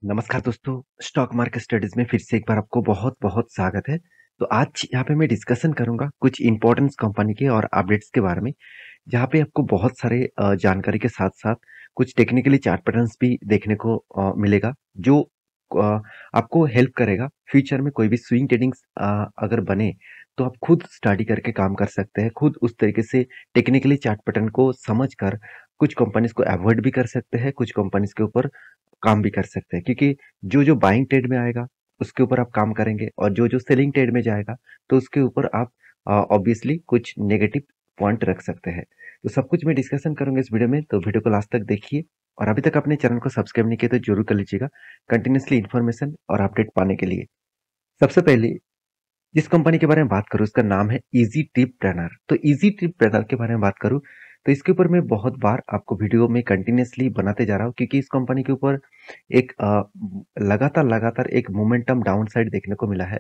नमस्कार दोस्तों, stock market studies में फिर से एक बार आपको बहुत-बहुत स्वागत है। तो आज यहाँ पे मैं डिस्कशन करूँगा कुछ इम्पोर्टेंस कंपनी के और अपडेट्स के बारे में, जहाँ पे आपको बहुत सारे जानकारी के साथ-साथ कुछ टेक्निकली चार्ट पैटर्न्स भी देखने को मिलेगा, जो आपको हेल्प करेगा फ्यूचर में कोई भी स्विंग ट्रेडिंग्स अगर बने, तो आप खुद स्टडी करके काम कर सकते हैं। खुद उस तरीके से टेक्निकली चार्ट पैटर्न को समझकर कुछ कंपनीज़ को अवॉइड भी कर सकते हैं, कुछ कंपनीज़ के ऊपर काम भी कर सकते हैं, क्योंकि जो बाइंग ट्रेड में आएगा उसके ऊपर आप काम करेंगे और जो सेलिंग ट्रेड में जाएगा तो उसके ऊपर आप ऑब्वियसली कुछ नेगेटिव पॉइंट रख सकते हैं। तो सब कुछ मैं डिस्कशन करूंगा इस वीडियो में, तो वीडियो को लास्ट तक देखिए और अभी तक अपने चैनल को सब्सक्राइब नहीं किया तो जरूर कर लीजिएगा कंटिन्यूसली इन्फॉर्मेशन और अपडेट पाने के लिए। सबसे पहले जिस कंपनी के बारे में बात करूँ उसका नाम है इजी ट्रिप प्लानर। तो इजी ट्रिप प्लानर के बारे में बात करूँ तो इसके ऊपर मैं बहुत बार आपको वीडियो में कंटिन्यूसली बनाते जा रहा हूँ, क्योंकि इस कंपनी के ऊपर एक लगातार लगातार एक मोमेंटम डाउन साइड देखने को मिला है।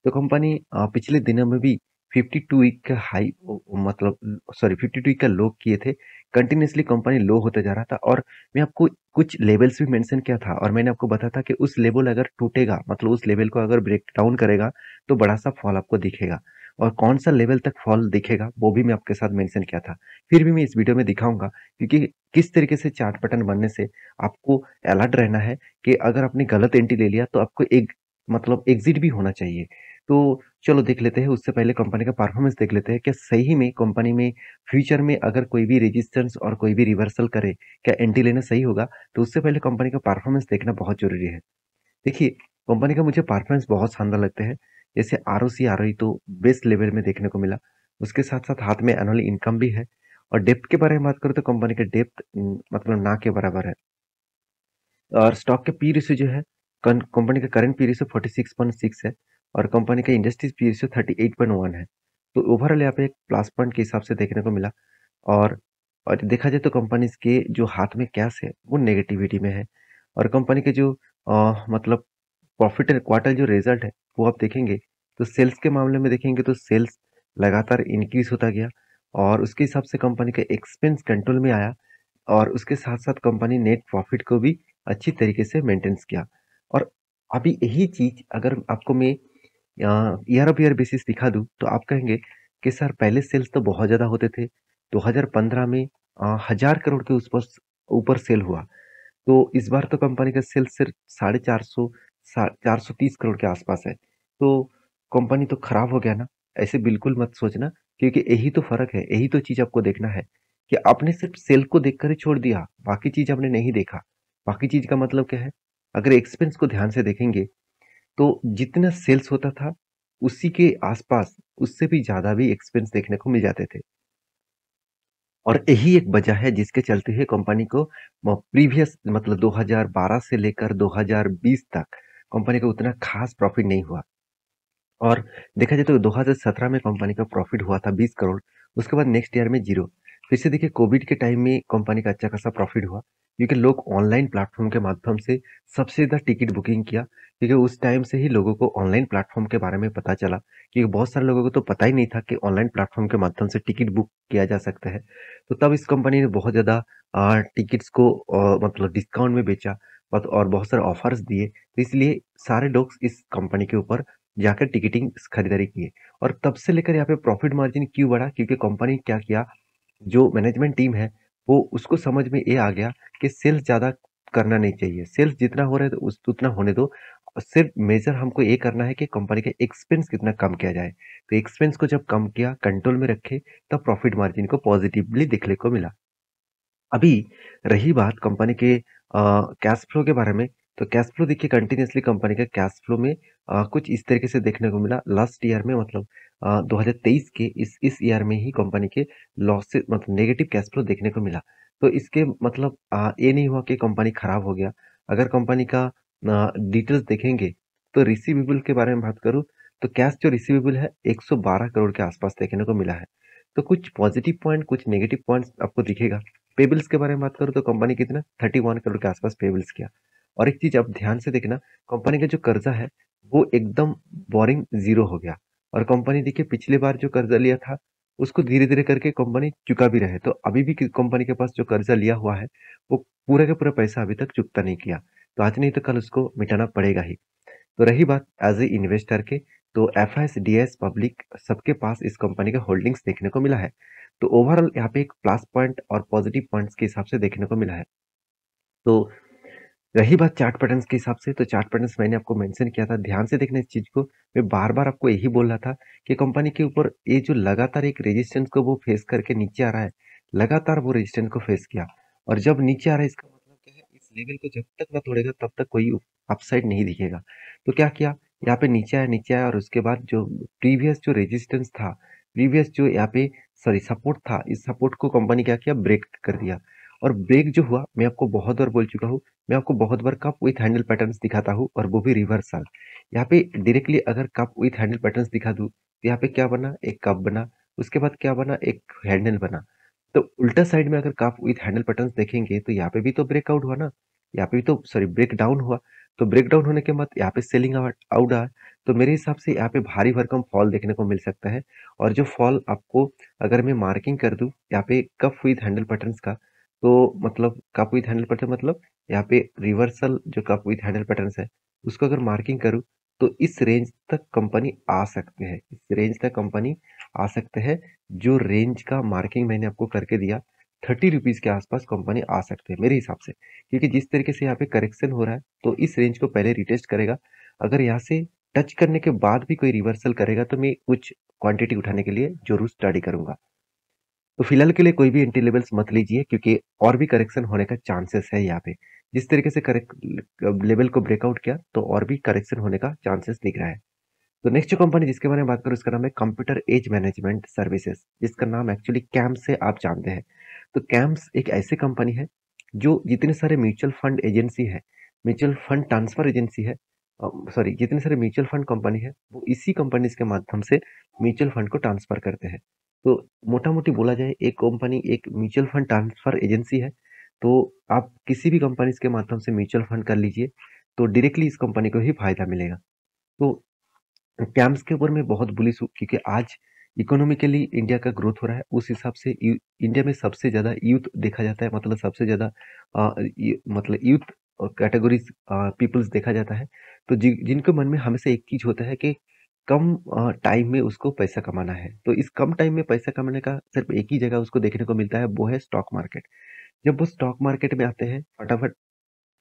तो कंपनी पिछले दिनों में भी 52 वीक का हाई मतलब सॉरी 52 वीक का लो किए थे। कंटिन्यूसली कंपनी लो होते जा रहा था और मैं आपको कुछ लेवल्स भी मेंशन किया था और मैंने आपको बताया था कि उस लेवल अगर टूटेगा, मतलब उस लेवल को अगर ब्रेक डाउन करेगा तो बड़ा सा फॉल आपको दिखेगा। और कौन सा लेवल तक फॉल दिखेगा वो भी मैं आपके साथ मेंशन किया था। फिर भी मैं इस वीडियो में दिखाऊंगा, क्योंकि किस तरीके से चार्ट पैटर्न बनने से आपको अलर्ट रहना है कि अगर आपने गलत एंट्री ले लिया तो आपको एक मतलब एग्जिट भी होना चाहिए। तो चलो देख लेते हैं, उससे पहले कंपनी का परफॉर्मेंस देख लेते हैं कि सही में कंपनी में फ्यूचर में अगर कोई भी रेजिस्टेंस और कोई भी रिवर्सल करे, क्या एंट्री लेना सही होगा। तो उससे पहले कंपनी का परफॉर्मेंस देखना बहुत जरूरी है। देखिए, कंपनी का मुझे परफॉर्मेंस बहुत शानदार लगते हैं। जैसे आरओसी आरओई तो बेस्ट लेवल में देखने को मिला। उसके साथ साथ हाथ में एनुअल इनकम भी है। और डेप्थ के बारे में बात करूँ तो कंपनी का डेप्थ मतलब ना के बराबर है। और स्टॉक के पी रेशियो जो है, कंपनी का करंट पी रेशियो 46.6 है और कंपनी का इंडस्ट्रीज पी रेशियो 38.1 है। तो ओवरऑल यहाँ पे एक प्लस पॉइंट के हिसाब से देखने को मिला। और देखा जाए तो कंपनी के जो हाथ में कैश है वो नेगेटिविटी में है। और कंपनी के जो मतलब प्रॉफिट एंड क्वार्टर जो रिजल्ट है वो आप देखेंगे तो सेल्स के मामले में देखेंगे तो सेल्स लगातार इंक्रीज होता गया और उसके हिसाब से कंपनी का एक्सपेंस कंट्रोल में आया और उसके साथ साथ कंपनी नेट प्रॉफिट को भी अच्छी तरीके से मेंटेन्स किया। और अभी यही चीज अगर आपको मैं ईयर ऑफ ईयर बेसिस दिखा दूं तो आप कहेंगे कि सर पहले सेल्स तो बहुत ज्यादा होते थे। 2015 में 1000 करोड़ के उस पर ऊपर सेल हुआ। तो इस बार तो कंपनी का सेल्स सिर्फ 450 430 करोड़ के आसपास है। तो कंपनी तो खराब हो गया ना। ऐसे बिल्कुल मत सोचना, क्योंकि यही तो फर्क है, यही तो चीज आपको देखना है कि आपने सिर्फ सेल को देखकर ही छोड़ दिया, बाकी चीज आपने नहीं देखा। बाकी चीज का मतलब क्या है, अगर एक्सपेंस को ध्यान से देखेंगे तो जितना सेल्स होता था उसी के आसपास उससे भी ज्यादा भी एक्सपेंस देखने को मिल जाते थे। और यही एक वजह है जिसके चलते हुए कंपनी को प्रीवियस मतलब 2012 से लेकर 2020 तक कंपनी को उतना खास प्रॉफिट नहीं हुआ। और देखा जाए तो 2017 में कंपनी का प्रॉफिट हुआ था 20 करोड़। उसके बाद नेक्स्ट ईयर में जीरो। फिर से देखिए कोविड के टाइम में कंपनी का अच्छा खासा प्रॉफिट हुआ, क्योंकि लोग ऑनलाइन प्लेटफॉर्म के माध्यम से सबसे ज़्यादा टिकट बुकिंग किया, क्योंकि उस टाइम से ही लोगों को ऑनलाइन प्लेटफॉर्म के बारे में पता चला। क्योंकि बहुत सारे लोगों को तो पता ही नहीं था कि ऑनलाइन प्लेटफॉर्म के माध्यम से टिकट बुक किया जा सकता है। तो तब इस कंपनी ने बहुत ज़्यादा टिकट्स को मतलब डिस्काउंट में बेचा और बहुत सारे ऑफर्स दिए, तो इसलिए सारे लोग इस कंपनी के ऊपर जाकर टिकटिंग खरीदारी किए। और तब से लेकर यहाँ पे प्रॉफिट मार्जिन क्यों बढ़ा, क्योंकि कंपनी क्या किया, जो मैनेजमेंट टीम है वो उसको समझ में ये आ गया कि सेल्स ज़्यादा करना नहीं चाहिए, सेल्स जितना हो रहा है तो उतना होने दो। सिर्फ मेजर हमको ये करना है कि कंपनी का एक्सपेंस कितना कम किया जाए। तो एक्सपेंस को जब कम किया, कंट्रोल में रखे, तब प्रॉफिट मार्जिन को पॉजिटिवली देखने को मिला। अभी रही बात कंपनी के कैश फ्लो के बारे में, तो कैश फ्लो देखिए कंटिन्यूअसली कंपनी का कैश फ्लो में कुछ इस तरीके से देखने को मिला लास्ट ईयर में, मतलब 2023 के इस ईयर में ही कंपनी के लॉस से मतलब नेगेटिव कैश फ्लो देखने को मिला। तो इसके मतलब ये नहीं हुआ कि कंपनी खराब हो गया। अगर कंपनी का डिटेल्स देखेंगे तो रिसीवेबल के बारे में बात करूँ तो कैश जो रिसीवेबल है 112 करोड़ के आसपास देखने को मिला है। तो कुछ पॉजिटिव पॉइंट कुछ नेगेटिव पॉइंट्स आपको दिखेगा। पेबल्स के बारे में बात करूँ तो कंपनी कितना 31 करोड़ के आसपास पेबल्स किया। और एक चीज आप ध्यान से देखना, कंपनी का जो कर्जा है वो एकदम बोरिंग जीरो हो गया। और कंपनी देखिए पिछली बार जो कर्जा लिया था उसको धीरे धीरे करके कंपनी चुका भी रहे। तो अभी भी कंपनी के पास जो कर्जा लिया हुआ है वो पूरा का पूरा पैसा अभी तक चुकता नहीं किया। तो आज नहीं तो कल उसको मिटाना पड़ेगा ही। तो रही बात एज ए इन्वेस्टर के, तो एफआईएस डीएस पब्लिक सबके पास इस कंपनी का होल्डिंग्स देखने को मिला है। तो ओवरऑल यहाँ पे एक प्लस पॉइंट और पॉजिटिव पॉइंट्स के हिसाब से देखने को मिला है। तो रही बात चार्ट पैटर्न्स के हिसाब से, तो चार्ट पैटर्न्स मैंने आपको मेंशन किया था, ध्यान से देखना इस चीज को। मैं बार बार आपको यही बोल रहा था कि कंपनी के ऊपर ये जो लगातार एक रेजिस्टेंस को वो फेस करके नीचे आ रहा है, लगातार वो रेजिस्टेंस को फेस किया, और जब नीचे आ रहा है इसका मतलब क्या है, इस लेवल को जब तक ना तोड़ेगा तब तक कोई अपसाइड नहीं दिखेगा। तो क्या किया, यहाँ पे नीचे आया और उसके बाद जो प्रीवियस जो रेजिस्टेंस था, प्रीवियस जो यहाँ पे सॉरी सपोर्ट था, इस सपोर्ट को कंपनी क्या किया, ब्रेक कर दिया। और ब्रेक जो हुआ, मैं आपको बहुत बार बोल चुका हूँ, मैं आपको बहुत बार कप विथ हैंडल पैटर्न्स दिखाता हूँ, और वो भी रिवर्सल। यहाँ पे डायरेक्टली अगर कप विथ हैंडल पैटर्न्स दिखा दूँ, तो यहाँ पे क्या बना, एक कप बना, उसके बाद क्या बना, एक हैंडल बना। तो उल्टा साइड में अगर कप विथ हैंडल पैटर्न्स देखेंगे, तो यहाँ पे भी तो ब्रेकआउट हुआ ना, यहाँ पे भी तो सॉरी ब्रेक डाउन हुआ। तो ब्रेक डाउन होने के बाद यहाँ पे सेलिंग आउट आया। तो मेरे हिसाब से यहाँ पे भारी भरकम फॉल देखने को मिल सकता है। और जो फॉल आपको अगर मैं मार्किंग कर दूं यहाँ पे कप विथ हैंडल पैटर्न्स का, तो मतलब कप विथ हैंडल पैटर्न मतलब यहाँ पे रिवर्सल जो कप विथ हैंडल पैटर्न्स है, उसको अगर मार्किंग करूँ, तो इस रेंज तक कंपनी आ सकते हैं, इस रेंज तक कंपनी आ सकते हैं। जो रेंज का मार्किंग मैंने आपको करके दिया, 30 रुपीज के आसपास कंपनी आ सकते हैं मेरे हिसाब से, क्योंकि जिस तरीके से यहाँ पे करेक्शन हो रहा है, तो इस रेंज को पहले रिटेस्ट करेगा। अगर यहाँ से टच करने के बाद भी कोई रिवर्सल करेगा, तो मैं कुछ क्वांटिटी उठाने के लिए जरूर स्टडी करूंगा। तो फिलहाल के लिए कोई भी एंट्री लेवल्स मत लीजिए, क्योंकि और भी करेक्शन होने का चांसेस है यहाँ पे। जिस तरीके से करेक्ट लेवल को ब्रेकआउट किया, तो और भी करेक्शन होने का चांसेस दिख रहा है। तो नेक्स्ट जो कंपनी जिसके बारे में बात करूँ, उसका नाम है कंप्यूटर एज मैनेजमेंट सर्विसेज, जिसका नाम एक्चुअली कैम्स से आप जानते हैं। तो कैम्स एक ऐसी कंपनी है जो जितने सारे म्यूचुअल फंड एजेंसी है, म्यूचुअल फंड ट्रांसफर एजेंसी है, सॉरी जितने सारे म्यूचुअल फंड कंपनी है, वो इसी कंपनी के माध्यम से म्यूचुअल फंड को ट्रांसफर करते हैं। तो मोटा मोटी बोला जाए, एक कंपनी एक म्यूचुअल फंड ट्रांसफर एजेंसी है। तो आप किसी भी कंपनी के माध्यम से म्यूचुअल फंड कर लीजिए, तो डायरेक्टली इस कंपनी को ही फायदा मिलेगा। तो कैम्स के ऊपर मैं बहुत बुलिश हूँ, क्योंकि आज इकोनॉमिकली इंडिया का ग्रोथ हो रहा है, उस हिसाब से इंडिया में सबसे ज़्यादा यूथ देखा जाता है, मतलब सबसे ज़्यादा मतलब यूथ कैटेगरीज पीपल्स देखा जाता है। तो जिनके मन में हमेशा एक चीज होता है कि कम टाइम में उसको पैसा कमाना है। तो इस कम टाइम में पैसा कमाने का सिर्फ एक ही जगह उसको देखने को मिलता है, वो है स्टॉक मार्केट। जब वो स्टॉक मार्केट में आते हैं फटाफट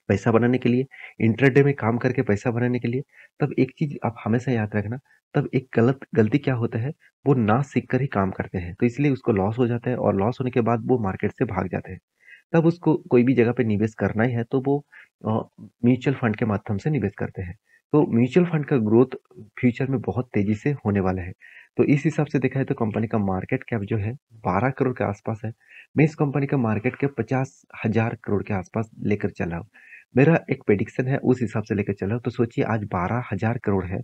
पैसा बनाने के लिए, इंट्राडे में काम करके पैसा बनाने के लिए, तब एक चीज आप हमेशा याद रखना, तब एक गलती क्या होता है, वो ना सीख कर ही काम करते हैं, तो इसलिए उसको लॉस हो जाता है, और लॉस होने के बाद वो मार्केट से भाग जाते हैं। तब उसको कोई भी जगह पे निवेश करना ही है, तो वो म्यूचुअल फंड के माध्यम से निवेश करते हैं। तो म्यूचुअल फंड का ग्रोथ फ्यूचर में बहुत तेजी से होने वाला है। तो इस हिसाब से देखा है तो कंपनी का मार्केट कैप जो है 12 करोड़ के आसपास है। मैं इस कंपनी का मार्केट कैप 50,000 करोड़ के आसपास लेकर चला हूँ। मेरा एक प्रेडिक्शन है, उस हिसाब से लेकर चला हूँ। तो सोचिए आज 12,000 करोड़ है,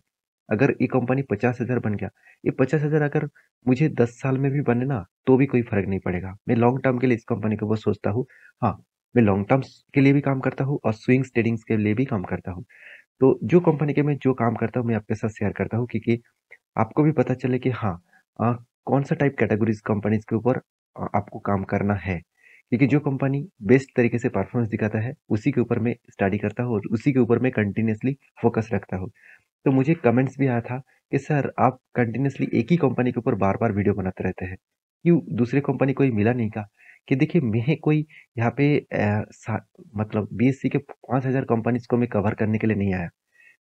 अगर ये कंपनी 50,000 बन गया, ये 50,000 अगर मुझे 10 साल में भी बने ना, तो भी कोई फर्क नहीं पड़ेगा। मैं लॉन्ग टर्म के लिए इस कंपनी को बहुत सोचता हूँ। हाँ, मैं लॉन्ग टर्म्स के लिए भी काम करता हूँ और स्विंग्स ट्रेडिंग्स के लिए भी काम करता हूँ। तो जो कंपनी के मैं जो काम करता हूँ, मैं आपके साथ शेयर करता हूँ, क्योंकि आपको भी पता चले कि हाँ, कौन सा टाइप कैटेगरीज कंपनीज के ऊपर आपको काम करना है। क्योंकि जो कंपनी बेस्ट तरीके से परफॉर्मेंस दिखाता है, उसी के ऊपर मैं स्टडी करता हूँ, और उसी के ऊपर मैं कंटिन्यूअसली फोकस रखता हूँ। तो मुझे कमेंट्स भी आया था कि सर आप कंटिन्यूअसली एक ही कंपनी के ऊपर बार बार वीडियो बनाते रहते हैं, क्यों दूसरी कंपनी कोई मिला नहीं का। कि देखिए मैं कोई यहाँ पे मतलब बीएससी के 5,000 कंपनीज को मैं कवर करने के लिए नहीं आया।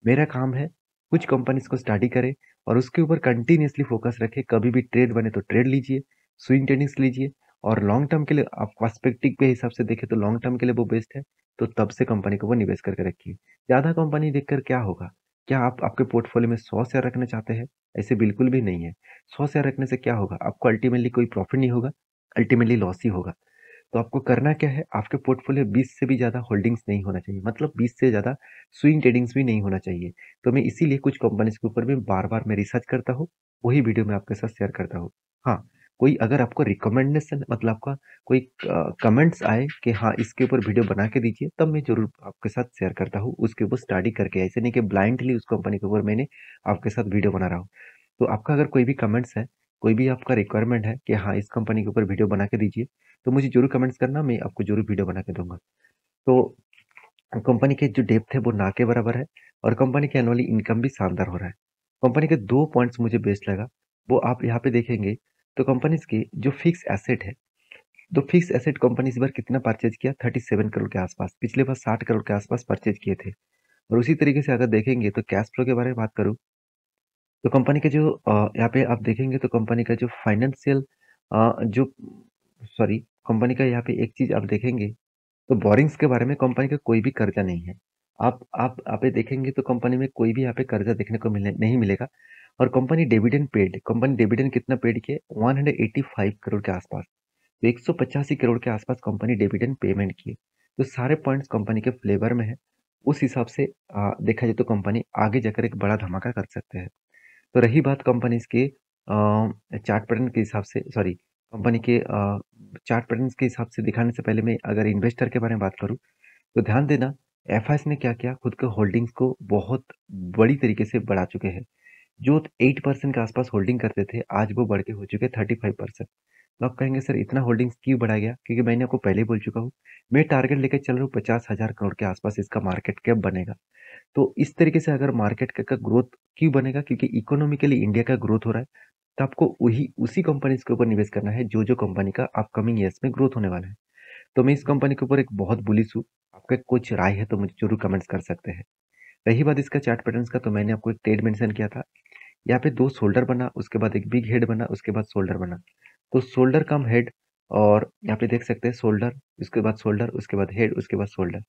मेरा काम है कुछ कंपनीज को स्टडी करे, और उसके ऊपर कंटिन्यूअसली फोकस रखे। कभी भी ट्रेड बने तो ट्रेड लीजिए, स्विंग ट्रेडिंग्स लीजिए, और लॉन्ग टर्म के लिए आप पर्सपेक्टिव के हिसाब से देखें तो लॉन्ग टर्म के लिए वो बेस्ट है। तो तब से कंपनी को वो निवेश करके रखिए। ज़्यादा कंपनी देखकर क्या होगा? क्या आप आपके पोर्टफोलियो में 100 शेयर रखना चाहते हैं? ऐसे बिल्कुल भी नहीं है। 100 शेयर रखने से क्या होगा? आपको अल्टीमेटली कोई प्रॉफिट नहीं होगा, अल्टीमेटली लॉस ही होगा। तो आपको करना क्या है, आपके पोर्टफोलियो 20 से भी ज़्यादा होल्डिंग्स नहीं होना चाहिए, मतलब 20 से ज़्यादा स्विंग ट्रेडिंग्स भी नहीं होना चाहिए। तो मैं इसीलिए कुछ कंपनीज के ऊपर भी बार-बार मैं रिसर्च करता हूँ, वही वीडियो मैं आपके साथ शेयर करता हूँ। हाँ, कोई अगर आपको रिकमेंडेशन मतलब आपका कोई कमेंट्स आए कि हाँ, इसके ऊपर वीडियो बना के दीजिए, तब मैं ज़रूर आपके साथ शेयर करता हूँ, उसके ऊपर स्टडी करके। ऐसे नहीं कि ब्लाइंडली उस कंपनी के ऊपर मैंने आपके साथ वीडियो बना रहा हूँ। तो आपका अगर कोई भी कमेंट्स है, कोई भी आपका रिक्वायरमेंट है कि हाँ, इस कंपनी के ऊपर वीडियो बना के दीजिए, तो मुझे ज़रूर कमेंट्स करना, मैं आपको ज़रूर वीडियो बना के दूँगा। तो कंपनी के जो डेप्थ है वो ना के बराबर है और कंपनी की एनुअली इनकम भी शानदार हो रहा है। कंपनी के 2 पॉइंट्स मुझे बेस्ट लगा, वो आप यहाँ पे देखेंगे तो कंपनीज़ की जो फिक्स एसेट है, तो फिक्स एसेट कंपनी इस बार कितना परचेज़ किया 37 करोड़ के आसपास, पिछले बार 60 करोड़ के आसपास परचेज़ किए थे। और उसी तरीके से अगर देखेंगे तो कैश फ्लो के बारे में बात करूँ, तो कंपनी के जो यहाँ पे आप देखेंगे तो कंपनी का जो फाइनेंशियल जो सॉरी कंपनी का यहाँ पे एक चीज़ आप देखेंगे तो बोरिंग्स के बारे में कंपनी का कोई भी कर्जा नहीं है। आप ये देखेंगे तो कंपनी में कोई भी यहाँ पे कर्जा देखने को मिलने नहीं मिलेगा और कंपनी डिविडेंड कितना पेड किए 185 करोड़ के आसपास। तो 185 करोड़ के आसपास कंपनी डिविडेंड पेमेंट किए। तो सारे पॉइंट्स कंपनी के फ्लेवर में है। उस हिसाब से देखा जाए तो कंपनी आगे जाकर एक बड़ा धमाका कर सकते हैं। तो रही बात कंपनीज के चार्ट पैटर्न के हिसाब से, सॉरी कंपनी के चार्ट पैटर्न्स के हिसाब से दिखाने से पहले मैं अगर इन्वेस्टर के बारे में बात करूं तो ध्यान देना, एफआईएस ने क्या किया, खुद के होल्डिंग्स को बहुत बड़ी तरीके से बढ़ा चुके हैं। जो 8% के आसपास होल्डिंग करते थे आज वो बढ़ के हो चुके 35%। तो आप कहेंगे सर इतना होल्डिंग्स क्यों बढ़ा गया, क्योंकि मैंने आपको पहले ही बोल चुका हूँ, मैं टारगेट लेकर चल रहा हूँ 50,000 करोड़ के आसपास इसका मार्केट कैप बनेगा। तो इस तरीके से अगर मार्केट का ग्रोथ क्यों बनेगा, क्योंकि इकोनॉमिकली इंडिया का ग्रोथ हो रहा है, तो आपको वही उसी कंपनीज के ऊपर निवेश करना है जो जो कंपनी का अपकमिंग ईयर्स में ग्रोथ होने वाला है। तो मैं इस कंपनी के ऊपर एक बहुत बुलिश हूँ। आपका कुछ राय है तो मुझे जरूर कमेंट्स कर सकते हैं। रही बात इसका चार्ट पैटर्न्स का, तो मैंने आपको एक ट्रेड मेंशन किया था। यहाँ पे 2 शोल्डर बना, उसके बाद एक बिग हेड बना, उसके बाद शोल्डर बना। तो शोल्डर कम हेड, और यहाँ पे देख सकते हैं शोल्डर, उसके बाद शोल्डर, उसके बाद हेड, उसके बाद शोल्डर।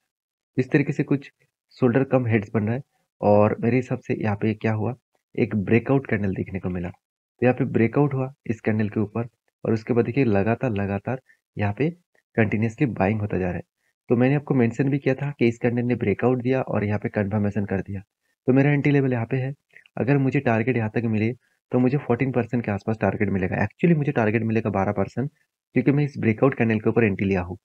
इस तरीके से कुछ शोल्डर कम हेड्स बन रहा है और मेरे हिसाब से यहाँ पे क्या हुआ, एक ब्रेकआउट कैंडल देखने को मिला। तो यहाँ पे ब्रेकआउट हुआ इस कैंडल के ऊपर और उसके बाद देखिए लगातार लगातार यहाँ पे कंटिन्यूसली बाइंग होता जा रहा है। तो मैंने आपको मेंशन भी किया था कि इस कैंडल ने ब्रेकआउट दिया और यहाँ पे कंफर्मेशन कर दिया। तो मेरा एंट्री लेवल यहाँ पे है। अगर मुझे टारगेट यहाँ तक मिले तो मुझे 14% के आसपास टारगेट मिलेगा। एक्चुअली मुझे टारगेट मिलेगा 12%, क्योंकि मैं इस ब्रेकआउट कैंडल के ऊपर एंट्री लिया हूँ।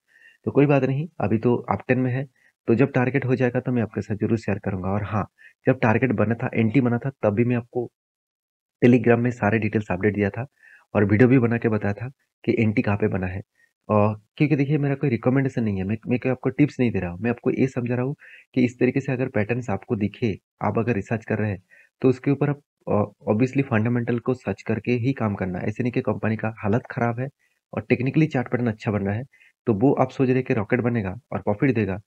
तो कोई बात नहीं, अभी तो अप टेन में है। तो जब टारगेट हो जाएगा तो मैं आपके साथ जरूर शेयर करूंगा। और हाँ, जब टारगेट बना था, एंट्री बना था, तब भी मैं आपको टेलीग्राम में सारे डिटेल्स अपडेट दिया था और वीडियो भी बना के बताया था कि एंट्री कहाँ पे बना है। और क्योंकि देखिए मेरा कोई रिकमेंडेशन नहीं है, मैं कोई आपको टिप्स नहीं दे रहा हूँ, मैं आपको ये समझा रहा हूँ कि इस तरीके से अगर पैटर्न्स आपको दिखे, आप अगर रिसर्च कर रहे हैं तो उसके ऊपर आप ऑब्वियसली फंडामेंटल को सर्च करके ही काम करना है। ऐसे नहीं कि कंपनी का हालत खराब है और टेक्निकली चार्ट पैटर्न अच्छा बन रहा है तो वो आप सोच रहे कि रॉकेट बनेगा और प्रॉफिट देगा।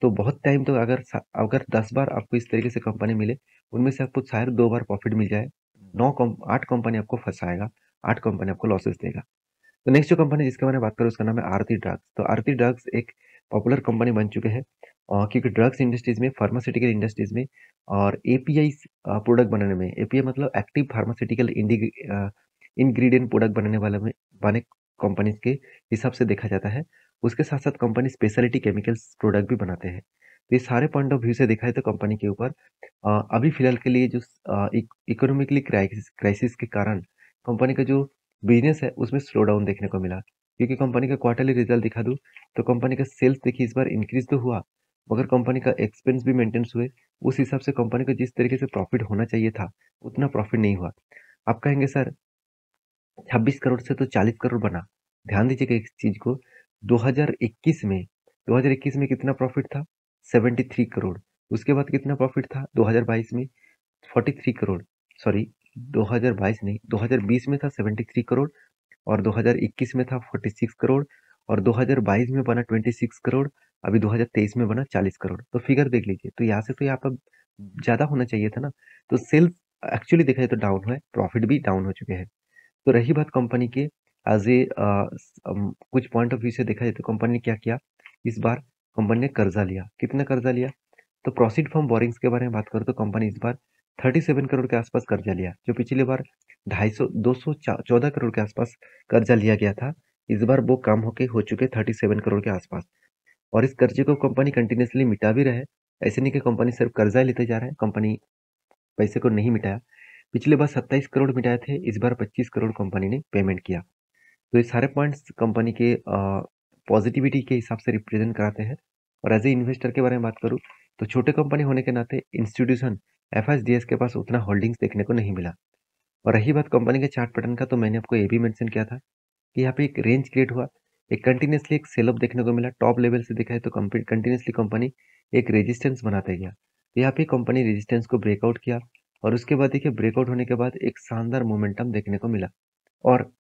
तो बहुत टाइम तो अगर 10 बार आपको इस तरीके से कंपनी मिले, उनमें से आपको शायद 2 बार प्रॉफिट मिल जाए, 8 कंपनी आपको फंसाएगा, 8 कंपनी आपको लॉसेस देगा। तो नेक्स्ट जो कंपनी जिसके बारे में बात करूँ उसका नाम है आरती ड्रग्स। तो आरती ड्रग्स एक पॉपुलर कंपनी बन चुके हैं क्योंकि ड्रग्स इंडस्ट्रीज में, फार्मास्यूटिकल इंडस्ट्रीज में और एपीआई प्रोडक्ट बनाने में, एपीआई मतलब एक्टिव फार्मास्यूटिकल इंग्रेडिएंट प्रोडक्ट बनाने वाले में बने कंपनीज के हिसाब से देखा जाता है। उसके साथ साथ कंपनी स्पेशलिटी केमिकल्स प्रोडक्ट भी बनाते हैं। तो ये सारे पॉइंट ऑफ व्यू से देखा है तो कंपनी के ऊपर अभी फिलहाल के लिए जो इकोनॉमिकली क्राइसिस के कारण कंपनी का जो बिजनेस है उसमें स्लो डाउन देखने को मिला। क्योंकि कंपनी का क्वार्टरली रिजल्ट दिखा दूं तो कंपनी का सेल्स देखिए इस बार इंक्रीज तो हुआ, मगर कंपनी का एक्सपेंस भी मेंटेन्स हुए। उस हिसाब से कंपनी को जिस तरीके से प्रॉफिट होना चाहिए था उतना प्रॉफिट नहीं हुआ। आप कहेंगे सर 26 करोड़ से तो 40 करोड़ बना। ध्यान दीजिएगा एक चीज को, 2021 में 2021 में कितना प्रॉफिट था, 73 करोड़। उसके बाद कितना प्रॉफिट था 2022 में, 43 करोड़, सॉरी 2022 नहीं, 2020 में था 73 करोड़ और 2021 में था 46 करोड़ और 2022 में बना 26 करोड़। अभी 2023 में बना 40 करोड़। तो फिगर देख लीजिए, तो यहाँ से तो यहाँ पर ज्यादा होना चाहिए था ना। तो सेल्स एक्चुअली देखा जाए तो डाउन हुआ है, प्रॉफिट भी डाउन हो चुके हैं। तो रही बात कंपनी के एज ए कुछ पॉइंट ऑफ व्यू से देखा जाए तो कंपनी ने क्या किया, इस बार कंपनी ने कर्जा लिया। कितना कर्जा लिया, तो प्रोसीड फ्रॉम बोरिंग्स के बारे में बात करूँ तो कंपनी इस बार 37 करोड़ के आसपास कर्जा लिया। जो पिछली बार 214 करोड़ के आसपास कर्जा लिया गया था, इस बार वो कम होके हो चुके 37 करोड़ के आसपास। और इस कर्जे को कंपनी कंटिन्यूसली मिटा भी रहे। ऐसे नहीं कि कंपनी सिर्फ कर्जा ही लेते जा रहा है, कंपनी पैसे को नहीं मिटाया। पिछले बार 27 करोड़ मिटाए थे, इस बार 25 करोड़ कंपनी ने पेमेंट किया। तो ये सारे पॉइंट्स कंपनी के पॉजिटिविटी के हिसाब से रिप्रेजेंट कराते हैं। और एज ए इन्वेस्टर के बारे में बात करूँ तो छोटे कंपनी होने के नाते इंस्टीट्यूशन एफएसडीएस के पास उतना होल्डिंग्स देखने को नहीं मिला। और रही बात कंपनी के चार्ट पैटर्न का, तो मैंने आपको ये भी मेंशन किया था कि यहाँ पे एक रेंज क्रिएट हुआ, एक कंटिन्यूसली एक सेल ऑफ देखने को मिला। टॉप लेवल से देखा है तो कंटिन्यूसली कंपनी एक रेजिस्टेंस बनाते गया। तो यहाँ पे कंपनी रेजिस्टेंस को ब्रेकआउट किया और उसके बाद देखिए ब्रेकआउट होने के बाद एक शानदार मोमेंटम देखने को मिला और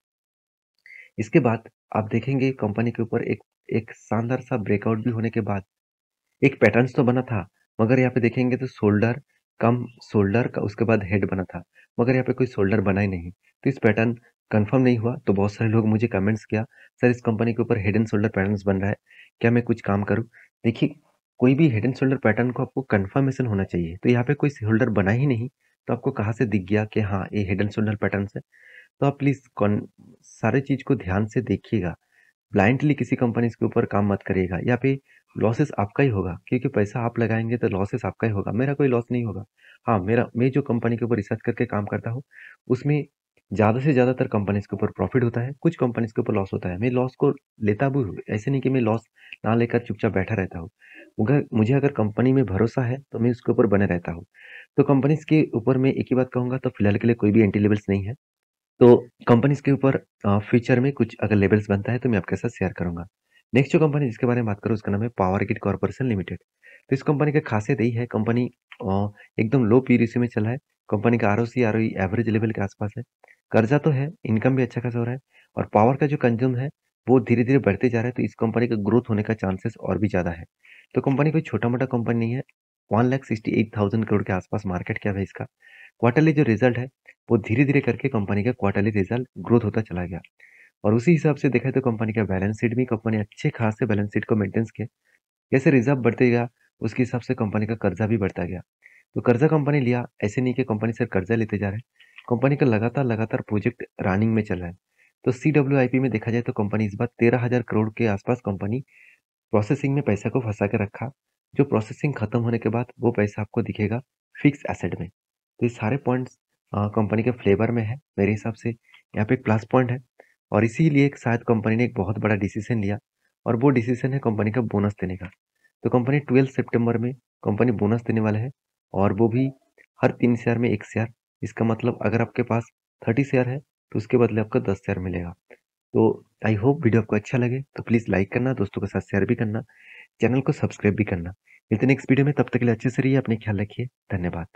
इसके बाद आप देखेंगे कंपनी के ऊपर एक एक शानदार सा ब्रेकआउट भी होने के बाद एक पैटर्न्स तो बना था, मगर यहाँ पे देखेंगे तो शोल्डर का उसके बाद हेड बना था, मगर यहाँ पे कोई शोल्डर बना ही नहीं। तो इस पैटर्न कंफर्म नहीं हुआ, तो बहुत सारे लोग मुझे कमेंट्स किया, "सर इस कंपनी के ऊपर हेड एंड शोल्डर पैटर्न्स बन रहा है, क्या मैं कुछ काम करूँ?" देखिए, कोई भी हेड एंड शोल्डर पैटर्न को आपको कन्फर्मेशन होना चाहिए, तो यहाँ पे कोई शोल्डर बना ही नहीं, तो आपको कहाँ से दिख गया कि हाँ, ये हेड एंड शोल्डर पैटर्न्स है? तो आप प्लीज़ कॉन सारे चीज़ को ध्यान से देखिएगा। ब्लाइंडली किसी कंपनीज़ के ऊपर काम मत करिएगा। यहाँ पे लॉसेस आपका ही होगा क्योंकि पैसा आप लगाएँगे तो लॉसेस आपका ही होगा, मेरा कोई लॉस नहीं होगा। हाँ, मैं जो कंपनी के ऊपर रिसर्च करके काम करता हूँ, उसमें ज़्यादा से ज़्यादातर कंपनीज़ के ऊपर प्रॉफ़िट होता है, कुछ कंपनीज़ के ऊपर लॉस होता है। मैं लॉस को लेता भी हूँ, ऐसे नहीं कि मैं लॉस ना लेकर चुपचाप बैठा रहता हूँ। मगर मुझे अगर कंपनी में भरोसा है, तो मैं उसके ऊपर बने रहता हूँ। तो कंपनीज़ के ऊपर मैं एक ही बात कहूँगा तो फिलहाल के लिए कोई भी एंटी लेवल्स नहीं है। तो कंपनीज़ के ऊपर फ्यूचर में कुछ अगर लेबल्स बनता है तो मैं आपके साथ शेयर करूँगा। नेक्स्ट जो कंपनी जिसके बारे में बात करूँ उसका नाम है पावर ग्रिड कॉर्पोरेशन लिमिटेड। तो इस कंपनी की खासियत यही है कंपनी एकदम लो पीरीसी में चला है। कंपनी का आरओसी, आरओई एवरेज लेवल के आसपास है। कर्जा तो है, इनकम भी अच्छा खासा हो रहा है और पावर का जो कंज्यूम है वो धीरे-धीरे बढ़ते जा रहा है तो इस कंपनी का ग्रोथ होने का चांसेस और भी ज़्यादा है। तो कंपनी कोई छोटा-मोटा कंपनी नहीं है। 1,68,000 करोड़ के आसपास मार्केट कैप है इसका। क्वार्टरली जो रिजल्ट है वो धीरे-धीरे करके कंपनी का क्वार्टरली रिजल्ट ग्रोथ होता चला गया और उसी हिसाब से देखा तो कंपनी का बैलेंस शीट भी कंपनी अच्छे खासे बैलेंस शीट को मेंटेन्स किया। जैसे रिजर्व बढ़ते गया, उसके हिसाब से कंपनी का कर्जा भी बढ़ता गया। तो कर्जा कंपनी लिया, ऐसे नहीं कि कंपनी से कर्जा लेते जा रहे हैं। कंपनी का लगातार प्रोजेक्ट रनिंग में चल रहा है। तो सीडब्ल्यूआईपी में देखा जाए तो कंपनी इस बार 13,000 करोड़ के आसपास कंपनी प्रोसेसिंग में पैसा को फँसा के रखा। जो प्रोसेसिंग खत्म होने के बाद वो पैसा आपको दिखेगा फिक्स एसेट में। तो ये सारे पॉइंट्स कंपनी के फ्लेवर में है। मेरे हिसाब से यहाँ पे एक प्लस पॉइंट है और इसीलिए शायद कंपनी ने एक बहुत बड़ा डिसीजन लिया और वो डिसीजन है कंपनी का बोनस देने का। तो कंपनी 12 सितंबर में कंपनी बोनस देने वाला है और वो भी हर 3 शेयर में 1 शेयर। इसका मतलब अगर आपके पास 30 शेयर है तो उसके बदले आपको 10 शेयर मिलेगा। तो आई होप वीडियो आपको अच्छा लगे तो प्लीज़ लाइक करना, दोस्तों के साथ शेयर भी करना, चैनल को सब्सक्राइब भी करना। मिलते हैं नेक्स्ट वीडियो में, तब तक के लिए अच्छे से रहिए, अपने ख्याल रखिए। धन्यवाद।